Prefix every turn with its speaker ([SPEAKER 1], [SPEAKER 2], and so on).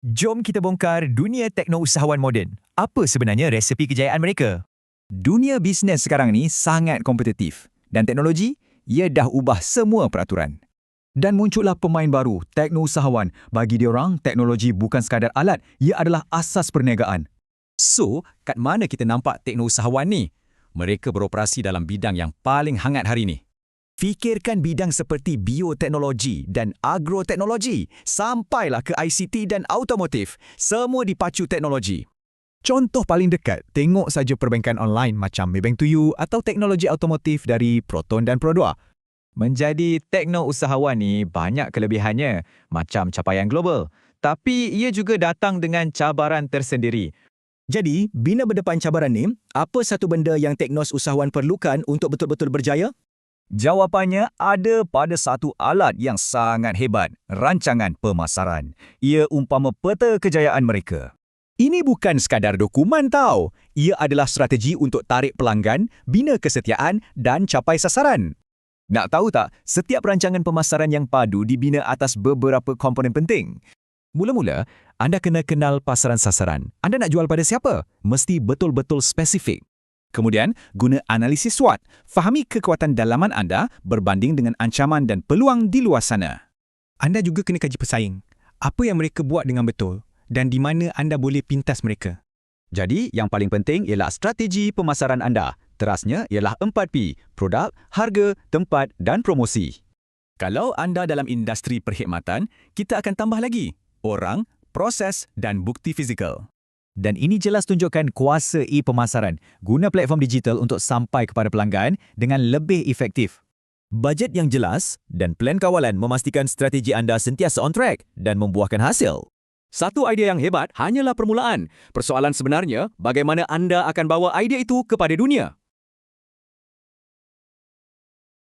[SPEAKER 1] Jom kita bongkar dunia teknousahawan moden. Apa sebenarnya resepi kejayaan mereka?
[SPEAKER 2] Dunia bisnes sekarang ni sangat kompetitif dan teknologi, ia dah ubah semua peraturan. Dan muncullah pemain baru, teknousahawan. Bagi diorang, teknologi bukan sekadar alat, ia adalah asas perniagaan.
[SPEAKER 3] So, kat mana kita nampak teknousahawan ni? Mereka beroperasi dalam bidang yang paling hangat hari ni.
[SPEAKER 1] Fikirkan bidang seperti bioteknologi dan agroteknologi, sampailah ke ICT dan automotif. Semua dipacu teknologi.
[SPEAKER 4] Contoh paling dekat, tengok saja perbankan online macam Maybank to You atau teknologi automotif dari Proton dan Pro2.
[SPEAKER 2] Menjadi teknousahawan ni banyak kelebihannya, macam capaian global. Tapi ia juga datang dengan cabaran tersendiri.
[SPEAKER 5] Jadi, bina berdepan cabaran ni, apa satu benda yang teknousahawan perlukan untuk betul-betul berjaya?
[SPEAKER 1] Jawapannya ada pada satu alat yang sangat hebat, rancangan pemasaran. Ia umpama peta kejayaan mereka.
[SPEAKER 5] Ini bukan sekadar dokumen tau. Ia adalah strategi untuk tarik pelanggan, bina kesetiaan dan capai sasaran.
[SPEAKER 1] Nak tahu tak, setiap rancangan pemasaran yang padu dibina atas beberapa komponen penting. Mula-mula, anda kena kenal pasaran sasaran. Anda nak jual pada siapa? Mesti betul-betul spesifik. Kemudian, guna analisis SWOT. Fahami kekuatan dalaman anda berbanding dengan ancaman dan peluang di luar sana.
[SPEAKER 4] Anda juga kena kaji pesaing. Apa yang mereka buat dengan betul dan di mana anda boleh pintas mereka.
[SPEAKER 3] Jadi, yang paling penting ialah strategi pemasaran anda. Terasnya ialah 4P, produk, harga, tempat dan promosi.
[SPEAKER 1] Kalau anda dalam industri perkhidmatan, kita akan tambah lagi orang, proses dan bukti fizikal.
[SPEAKER 2] Dan ini jelas tunjukkan kuasa e-pemasaran. Guna platform digital untuk sampai kepada pelanggan dengan lebih efektif.
[SPEAKER 1] Bajet yang jelas dan plan kawalan memastikan strategi anda sentiasa on track dan membuahkan hasil.
[SPEAKER 3] Satu idea yang hebat hanyalah permulaan. Persoalan sebenarnya, bagaimana anda akan bawa idea itu kepada dunia?